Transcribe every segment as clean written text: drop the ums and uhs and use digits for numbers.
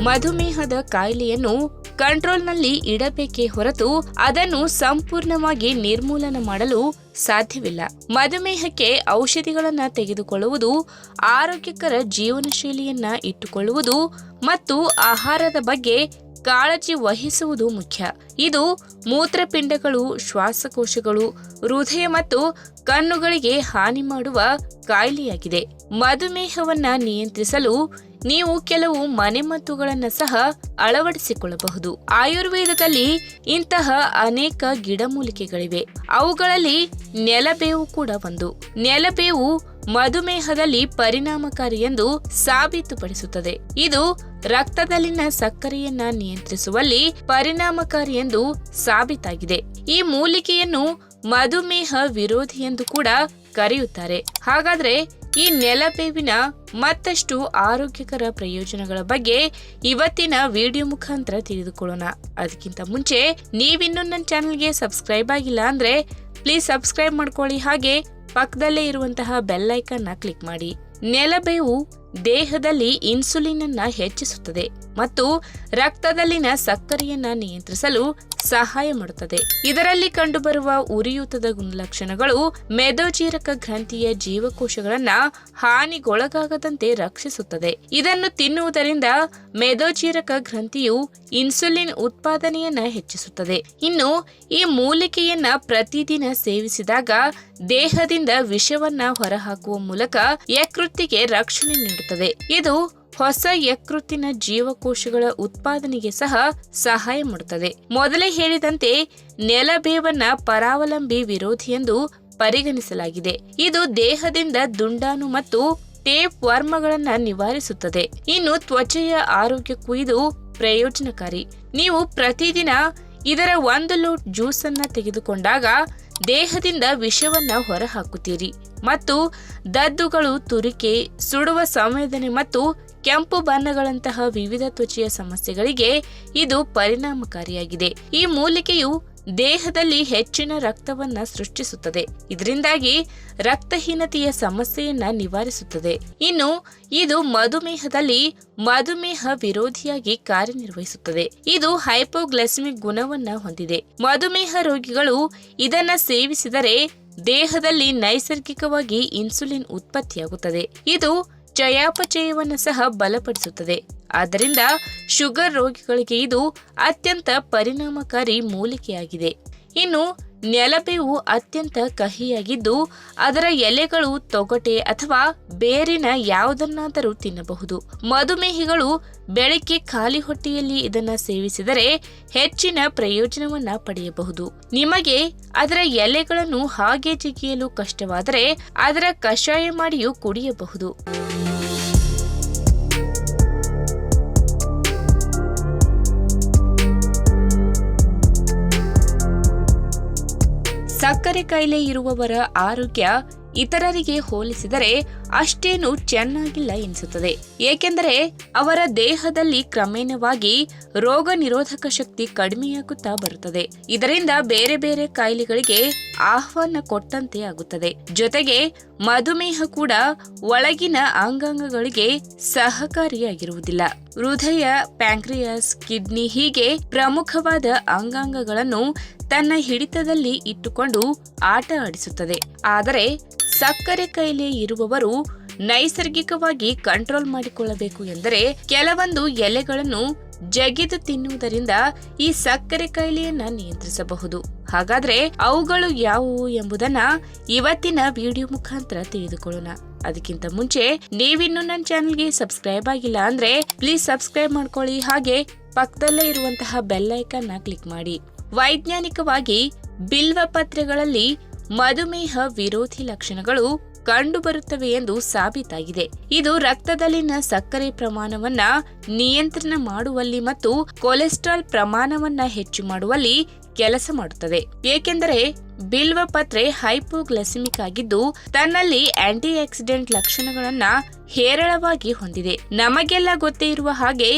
ಮಧುಮೇಹದ ಕಾಯಿಲೆಯನ್ನು ಕಂಟ್ರೋಲ್ನಲ್ಲಿ ಇಡಬೇಕೇ ಹೊರತು ಅದನ್ನು ಸಂಪೂರ್ಣವಾಗಿ ನಿರ್ಮೂಲನ ಮಾಡಲು ಸಾಧ್ಯವಿಲ್ಲ. ಮಧುಮೇಹಕ್ಕೆ ಔಷಧಿಗಳನ್ನು ತೆಗೆದುಕೊಳ್ಳುವುದು, ಆರೋಗ್ಯಕರ ಜೀವನ ಶೈಲಿಯನ್ನ ಇಟ್ಟುಕೊಳ್ಳುವುದು ಮತ್ತು ಆಹಾರದ ಬಗ್ಗೆ ಕಾಳಜಿ ವಹಿಸುವುದು ಮುಖ್ಯ. ಇದು ಮೂತ್ರಪಿಂಡಗಳು, ಶ್ವಾಸಕೋಶಗಳು, ಹೃದಯ ಮತ್ತು ಕಣ್ಣುಗಳಿಗೆ ಹಾನಿ ಮಾಡುವ ಕಾಯಿಲೆಯಾಗಿದೆ. ಮಧುಮೇಹವನ್ನ ನಿಯಂತ್ರಿಸಲು ನೀವು ಕೆಲವು ಮನೆಮದ್ದುಗಳನ್ನು ಸಹ ಅಳವಡಿಸಿಕೊಳ್ಳಬಹುದು. ಆಯುರ್ವೇದದಲ್ಲಿ ಇಂತಹ ಅನೇಕ ಗಿಡಮೂಲಿಕೆಗಳಿವೆ. ಅವುಗಳಲ್ಲಿ ನೆಲಬೇವು ಕೂಡ ಒಂದು. ನೆಲಬೇವು ಮಧುಮೇಹದಲ್ಲಿ ಪರಿಣಾಮಕಾರಿ ಎಂದು ಸಾಬೀತುಪಡಿಸುತ್ತದೆ. ಇದು ರಕ್ತದಲ್ಲಿನ ಸಕ್ಕರೆಯನ್ನ ನಿಯಂತ್ರಿಸುವಲ್ಲಿ ಪರಿಣಾಮಕಾರಿ ಎಂದು ಸಾಬೀತಾಗಿದೆ. ಈ ಮೂಲಿಕೆಯನ್ನು ಮಧುಮೇಹ ವಿರೋಧಿ ಎಂದು ಕೂಡ ಕರೆಯುತ್ತಾರೆ. ಹಾಗಾದ್ರೆ ಈ ನೆಲಬೇವಿನ ಮತ್ತಷ್ಟು ಆರೋಗ್ಯಕರ ಪ್ರಯೋಜನಗಳ ಬಗ್ಗೆ ಇವತ್ತಿನ ವಿಡಿಯೋ ಮುಖಾಂತರ ತಿಳಿದುಕೊಳ್ಳೋಣ. ಅದಕ್ಕಿಂತ ಮುಂಚೆ ನೀವಿನ್ನೂ ನನ್ನ ಚಾನೆಲ್ಗೆ ಸಬ್ಸ್ಕ್ರೈಬ್ ಆಗಿಲ್ಲ ಅಂದ್ರೆ ಪ್ಲೀಸ್ ಸಬ್ಸ್ಕ್ರೈಬ್ ಮಾಡ್ಕೊಳ್ಳಿ. ಹಾಗೆ ಪಕ್ಕದಲ್ಲೇ ಇರುವಂತಹ ಬೆಲ್ ಐಕಾನ್ ಕ್ಲಿಕ್ ಮಾಡಿ. ನೆಲಬೇವು ದೇಹದಲ್ಲಿ ಇನ್ಸುಲಿನ್ ಅನ್ನ ಹೆಚ್ಚಿಸುತ್ತದೆ ಮತ್ತು ರಕ್ತದಲ್ಲಿನ ಸಕ್ಕರೆಯನ್ನ ನಿಯಂತ್ರಿಸಲು ಸಹಾಯ ಮಾಡುತ್ತದೆ. ಇದರಲ್ಲಿ ಕಂಡುಬರುವ ಉರಿಯೂತದ ಗುಣಲಕ್ಷಣಗಳು ಮೇದೋಜೀರಕ ಗ್ರಂಥಿಯ ಜೀವಕೋಶಗಳನ್ನ ಹಾನಿಗೊಳಗಾಗದಂತೆ ರಕ್ಷಿಸುತ್ತದೆ. ಇದನ್ನು ತಿನ್ನುವುದರಿಂದ ಮೇದೋಜೀರಕ ಗ್ರಂಥಿಯು ಇನ್ಸುಲಿನ್ ಉತ್ಪಾದನೆಯನ್ನ ಹೆಚ್ಚಿಸುತ್ತದೆ. ಇನ್ನು ಈ ಮೂಲಿಕೆಯನ್ನ ಪ್ರತಿದಿನ ಸೇವಿಸಿದಾಗ ದೇಹದಿಂದ ವಿಷವನ್ನ ಹೊರಹಾಕುವ ಮೂಲಕ ಯಕೃತ್ತಿಗೆ ರಕ್ಷಣೆ ನೀಡುತ್ತದೆ. ಇದು ಹೊಸ ಯಕೃತ್ತಿನ ಜೀವಕೋಶಗಳ ಉತ್ಪಾದನೆಗೆ ಸಹ ಸಹಾಯ ಮಾಡುತ್ತದೆ. ಮೊದಲೇ ಹೇಳಿದಂತೆ ನೆಲಬೇವನ್ನ ಪರಾವಲಂಬಿ ವಿರೋಧಿ ಎಂದು ಪರಿಗಣಿಸಲಾಗಿದೆ. ಇದು ದೇಹದಿಂದ ದುಂಡಾಣು ಮತ್ತು ಟೇಪ್ ವರ್ಮಗಳನ್ನ ನಿವಾರಿಸುತ್ತದೆ. ಇನ್ನು ತ್ವಚೆಯ ಆರೋಗ್ಯಕ್ಕೂ ಇದು ಪ್ರಯೋಜನಕಾರಿ. ನೀವು ಪ್ರತಿದಿನ ಇದರ 1 ಲೋಟ ಜ್ಯೂಸ್ ಅನ್ನ ತೆಗೆದುಕೊಂಡಾಗ ದೇಹದಿಂದ ವಿಷವನ್ನ ಹೊರಹಾಕುತ್ತೀರಿ ಮತ್ತು ದದ್ದುಗಳು, ತುರಿಕೆ, ಸುಡುವ ಸಂವೇದನೆ ಮತ್ತು ಕೆಂಪು ಬಣ್ಣಗಳಂತಹ ವಿವಿಧ ತ್ವಚೆಯ ಸಮಸ್ಯೆಗಳಿಗೆ ಇದು ಪರಿಣಾಮಕಾರಿಯಾಗಿದೆ. ಈ ಮೂಲಿಕೆಯು ದೇಹದಲ್ಲಿ ಹೆಚ್ಚಿನ ರಕ್ತವನ್ನ ಸೃಷ್ಟಿಸುತ್ತದೆ. ಇದರಿಂದಾಗಿ ರಕ್ತಹೀನತೆಯ ಸಮಸ್ಯೆಯನ್ನ ನಿವಾರಿಸುತ್ತದೆ. ಇನ್ನು ಇದು ಮಧುಮೇಹದಲ್ಲಿ ಮಧುಮೇಹ ವಿರೋಧಿಯಾಗಿ ಕಾರ್ಯನಿರ್ವಹಿಸುತ್ತದೆ. ಇದು ಹೈಪೋಗ್ಲೈಸೆಮಿಕ್ ಗುಣವನ್ನ ಹೊಂದಿದೆ. ಮಧುಮೇಹ ರೋಗಿಗಳು ಇದನ್ನ ಸೇವಿಸಿದರೆ ದೇಹದಲ್ಲಿ ನೈಸರ್ಗಿಕವಾಗಿ ಇನ್ಸುಲಿನ್ ಉತ್ಪತ್ತಿಯಾಗುತ್ತದೆ. ಇದು ಚಯಾಪಚಯವನ್ನು ಸಹ ಬಲಪಡಿಸುತ್ತದೆ. ಆದ್ದರಿಂದ ಶುಗರ್ ರೋಗಿಗಳಿಗೆ ಇದು ಅತ್ಯಂತ ಪರಿಣಾಮಕಾರಿ ಮೂಲಿಕೆಯಾಗಿದೆ. ಇನ್ನು ನೆಲಬೇವು ಅತ್ಯಂತ ಕಹಿಯಾಗಿದ್ದು ಅದರ ಎಲೆಗಳು, ತೊಗಟೆ ಅಥವಾ ಬೇರಿನ ಯಾವುದನ್ನಾದರೂ ತಿನ್ನಬಹುದು. ಮಧುಮೇಹಿಗಳು ಬೆಳಗ್ಗೆ ಖಾಲಿ ಹೊಟ್ಟೆಯಲ್ಲಿ ಇದನ್ನ ಸೇವಿಸಿದರೆ ಹೆಚ್ಚಿನ ಪ್ರಯೋಜನವನ್ನ ಪಡೆಯಬಹುದು. ನಿಮಗೆ ಅದರ ಎಲೆಗಳನ್ನು ಹಾಗೆ ಜಿಗಿಯಲು ಕಷ್ಟವಾದರೆ ಅದರ ಕಷಾಯ ಮಾಡಿಯೂ ಕುಡಿಯಬಹುದು. ಸಕ್ಕರೆ ಕಾಯಿಲೆ ಇರುವವರ ಆರೋಗ್ಯ ಇತರರಿಗೆ ಹೋಲಿಸಿದರೆ ಅಷ್ಟೇನು ಚೆನ್ನಾಗಿಲ್ಲ ಎನಿಸುತ್ತದೆ. ಏಕೆಂದರೆ ಅವರ ದೇಹದಲ್ಲಿ ಕ್ರಮೇಣವಾಗಿ ರೋಗ ನಿರೋಧಕ ಶಕ್ತಿ ಕಡಿಮೆಯಾಗುತ್ತಾ ಬರುತ್ತದೆ. ಇದರಿಂದ ಬೇರೆ ಬೇರೆ ಕಾಯಿಲೆಗಳಿಗೆ ಆಹ್ವಾನ ಕೊಟ್ಟಂತೆ ಆಗುತ್ತದೆ. ಜೊತೆಗೆ ಮಧುಮೇಹ ಕೂಡ ಒಳಗಿನ ಅಂಗಾಂಗಗಳಿಗೆ ಸಹಕಾರಿಯಾಗಿರುವುದಿಲ್ಲ. ಹೃದಯ, ಪ್ಯಾಂಕ್ರಿಯಾಸ್, ಕಿಡ್ನಿ ಹೀಗೆ ಪ್ರಮುಖವಾದ ಅಂಗಾಂಗಗಳನ್ನು ತನ್ನ ಹಿಡಿತದಲ್ಲಿ ಇಟ್ಟುಕೊಂಡು ಆಟ ಆಡಿಸುತ್ತದೆ. ಆದರೆ ಸಕ್ಕರೆ ಕಾಯಿಲೆ ಇರುವವರು ನೈಸರ್ಗಿಕವಾಗಿ ಕಂಟ್ರೋಲ್ ಮಾಡಿಕೊಳ್ಳಬೇಕು ಎಂದರೆ ಕೆಲವೊಂದು ಎಲೆಗಳನ್ನು ಜಗಿದು ತಿನ್ನುವುದರಿಂದ ಈ ಸಕ್ಕರೆ ಕಾಯಿಲೆಯನ್ನ ನಿಯಂತ್ರಿಸಬಹುದು. ಹಾಗಾದ್ರೆ ಅವುಗಳು ಯಾವುವು ಎಂಬುದನ್ನ ಇವತ್ತಿನ ವಿಡಿಯೋ ಮುಖಾಂತರ ತಿಳಿದುಕೊಳ್ಳೋಣ. ಅದಕ್ಕಿಂತ ಮುಂಚೆ ನೀವಿನ್ನೂ ನನ್ನ ಚಾನೆಲ್ಗೆ ಸಬ್ಸ್ಕ್ರೈಬ್ ಆಗಿಲ್ಲ ಅಂದ್ರೆ ಪ್ಲೀಸ್ ಸಬ್ಸ್ಕ್ರೈಬ್ ಮಾಡ್ಕೊಳ್ಳಿ. ಹಾಗೆ ಪಕ್ಕದಲ್ಲೇ ಇರುವಂತಹ ಬೆಲ್ ಐಕಾನ್ ಕ್ಲಿಕ್ ಮಾಡಿ. ವೈಜ್ಞಾನಿಕವಾಗಿ ಬಿಲ್ವ ಪತ್ರೆಗಳಲ್ಲಿ ಮಧುಮೇಹ ವಿರೋಧಿ ಲಕ್ಷಣಗಳು ಕಂಡುಬರುತ್ತವೆ ಎಂದು ಸಾಬೀತಾಗಿದೆ. ಇದು ರಕ್ತದಲ್ಲಿನ ಸಕ್ಕರೆ ಪ್ರಮಾಣವನ್ನ ನಿಯಂತ್ರಣ ಮಾಡುವಲ್ಲಿ ಮತ್ತು ಕೊಲೆಸ್ಟ್ರಾಲ್ ಪ್ರಮಾಣವನ್ನ ಹೆಚ್ಚು ಮಾಡುವಲ್ಲಿ ಕೆಲಸ ಮಾಡುತ್ತದೆ. ಏಕೆಂದರೆ ಬಿಲ್ವ ಪತ್ರೆ ಹೈಪೋಗ್ಲೈಸೆಮಿಕ್ ಆಗಿದ್ದು ತನ್ನಲ್ಲಿ ಆಂಟಿ ಆಕ್ಸಿಡೆಂಟ್ ಲಕ್ಷಣಗಳನ್ನ ಹೇರಳವಾಗಿ ಹೊಂದಿದೆ. ನಮಗೆಲ್ಲ ಗೊತ್ತೇ ಇರುವ ಹಾಗೆ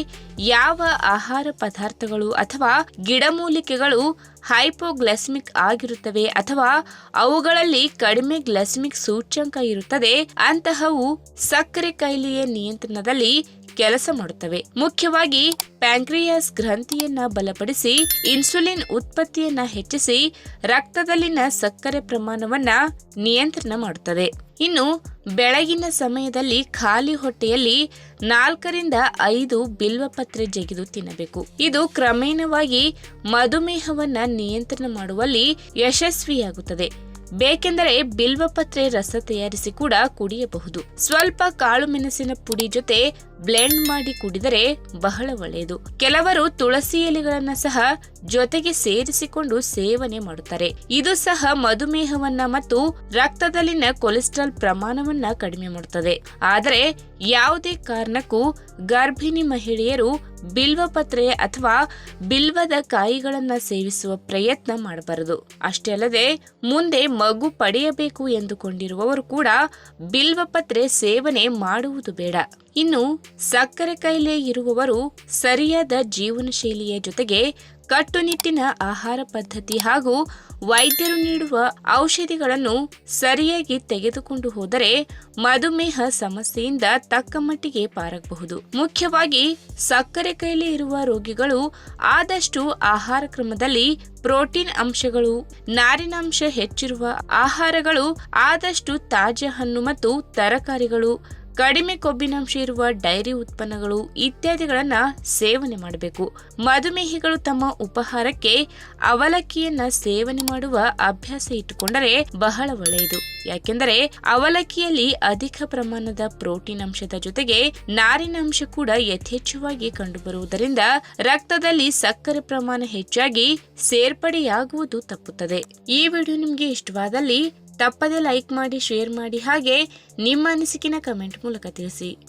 ಯಾವ ಆಹಾರ ಪದಾರ್ಥಗಳು ಅಥವಾ ಗಿಡಮೂಲಿಕೆಗಳು ಹೈಪೋಗ್ಲೈಸೆಮಿಕ್ ಆಗಿರುತ್ತವೆ ಅಥವಾ ಅವುಗಳಲ್ಲಿ ಕಡಿಮೆ ಗ್ಲೈಸೆಮಿಕ್ ಸೂಚ್ಯಂಕ ಇರುತ್ತದೆ, ಅಂತಹವು ಸಕ್ಕರೆ ಕಾಯಿಲೆಯ ನಿಯಂತ್ರಣದಲ್ಲಿ ಕೆಲಸ ಮಾಡುತ್ತವೆ. ಮುಖ್ಯವಾಗಿ ಪ್ಯಾಂಕ್ರಿಯಾಸ್ ಗ್ರಂಥಿಯನ್ನ ಬಲಪಡಿಸಿ ಇನ್ಸುಲಿನ್ ಉತ್ಪತ್ತಿಯನ್ನ ಹೆಚ್ಚಿಸಿ ರಕ್ತದಲ್ಲಿನ ಸಕ್ಕರೆ ಪ್ರಮಾಣವನ್ನ ನಿಯಂತ್ರಣ ಮಾಡುತ್ತದೆ. ಇನ್ನು ಬೆಳಗಿನ ಸಮಯದಲ್ಲಿ ಖಾಲಿ ಹೊಟ್ಟೆಯಲ್ಲಿ 4 ರಿಂದ 5 ಬಿಲ್ವಪತ್ರೆ ಜಗಿದು ತಿನ್ನಬೇಕು. ಇದು ಕ್ರಮೇಣವಾಗಿ ಮಧುಮೇಹವನ್ನ ನಿಯಂತ್ರಣ ಮಾಡುವಲ್ಲಿ ಯಶಸ್ವಿಯಾಗುತ್ತದೆ. ಬೇಕೆಂದರೆ ಬಿಲ್ವಪತ್ರೆ ರಸ ತಯಾರಿಸಿ ಕೂಡ ಕುಡಿಯಬಹುದು. ಸ್ವಲ್ಪ ಕಾಳು ಮೆಣಸಿನ ಪುಡಿ ಜೊತೆ ಬ್ಲೆಂಡ್ ಮಾಡಿ ಕುಡಿದರೆ ಬಹಳ ಒಳ್ಳೆಯದು. ಕೆಲವರು ತುಳಸಿ ಎಲೆಗಳನ್ನ ಸಹ ಜೊತೆಗೆ ಸೇರಿಸಿಕೊಂಡು ಸೇವನೆ ಮಾಡುತ್ತಾರೆ. ಇದು ಸಹ ಮಧುಮೇಹವನ್ನ ಮತ್ತು ರಕ್ತದಲ್ಲಿನ ಕೊಲೆಸ್ಟ್ರಾಲ್ ಪ್ರಮಾಣವನ್ನ ಕಡಿಮೆ ಮಾಡುತ್ತದೆ. ಆದರೆ ಯಾವುದೇ ಕಾರಣಕ್ಕೂ ಗರ್ಭಿಣಿ ಮಹಿಳೆಯರು ಬಿಲ್ವಪತ್ರೆ ಅಥವಾ ಬಿಲ್ವದ ಕಾಯಿಗಳನ್ನ ಸೇವಿಸುವ ಪ್ರಯತ್ನ ಮಾಡಬಾರದು. ಅಷ್ಟೇ ಅಲ್ಲದೆ ಮುಂದೆ ಮಗು ಪಡೆಯಬೇಕು ಎಂದುಕೊಂಡಿರುವವರು ಕೂಡ ಬಿಲ್ವಪತ್ರೆ ಸೇವನೆ ಮಾಡುವುದು ಬೇಡ. ಇನ್ನು ಸಕ್ಕರೆ ಕಾಯಿಲೆ ಇರುವವರು ಸರಿಯಾದ ಜೀವನ ಶೈಲಿಯ ಜೊತೆಗೆ ಕಟ್ಟುನಿಟ್ಟಿನ ಆಹಾರ ಪದ್ಧತಿ ಹಾಗೂ ವೈದ್ಯರು ನೀಡುವ ಔಷಧಿಗಳನ್ನು ಸರಿಯಾಗಿ ತೆಗೆದುಕೊಂಡು ಹೋದರೆ ಮಧುಮೇಹ ಸಮಸ್ಯೆಯಿಂದ ತಕ್ಕ ಮಟ್ಟಿಗೆ ಪಾರಾಗಬಹುದು. ಮುಖ್ಯವಾಗಿ ಸಕ್ಕರೆ ಕಾಯಿಲೆ ಇರುವ ರೋಗಿಗಳು ಆದಷ್ಟು ಆಹಾರ ಕ್ರಮದಲ್ಲಿ ಪ್ರೋಟೀನ್ ಅಂಶಗಳು, ನಾರಿನಾಂಶ ಹೆಚ್ಚಿರುವ ಆಹಾರಗಳು, ಆದಷ್ಟು ತಾಜಾ ಹಣ್ಣು ಮತ್ತು ತರಕಾರಿಗಳು, ಕಡಿಮೆ ಕೊಬ್ಬಿನಾಂಶ ಇರುವ ಡೈರಿ ಉತ್ಪನ್ನಗಳು ಇತ್ಯಾದಿಗಳನ್ನ ಸೇವನೆ ಮಾಡಬೇಕು. ಮಧುಮೇಹಿಗಳು ತಮ್ಮ ಉಪಹಾರಕ್ಕೆ ಅವಲಕ್ಕಿಯನ್ನ ಸೇವನೆ ಮಾಡುವ ಅಭ್ಯಾಸ ಇಟ್ಟುಕೊಂಡರೆ ಬಹಳ ಒಳ್ಳೆಯದು. ಯಾಕೆಂದರೆ ಅವಲಕ್ಕಿಯಲ್ಲಿ ಅಧಿಕ ಪ್ರಮಾಣದ ಪ್ರೋಟೀನ್ ಅಂಶದ ಜೊತೆಗೆ ನಾರಿನಾಂಶ ಕೂಡ ಯಥೇಚ್ಛವಾಗಿ ಕಂಡುಬರುವುದರಿಂದ ರಕ್ತದಲ್ಲಿ ಸಕ್ಕರೆ ಪ್ರಮಾಣ ಹೆಚ್ಚಾಗಿ ಸೇರ್ಪಡೆಯಾಗುವುದು ತಪ್ಪುತ್ತದೆ. ಈ ವಿಡಿಯೋ ನಿಮಗೆ ಇಷ್ಟವಾದಲ್ಲಿ ತಪ್ಪದೆ ಲೈಕ್ ಮಾಡಿ, ಶೇರ್ ಮಾಡಿ, ಹಾಗೆ ನಿಮ್ಮ ಅನಿಸಿಕೆನ ಕಮೆಂಟ್ ಮೂಲಕ ತಿಳಿಸಿ.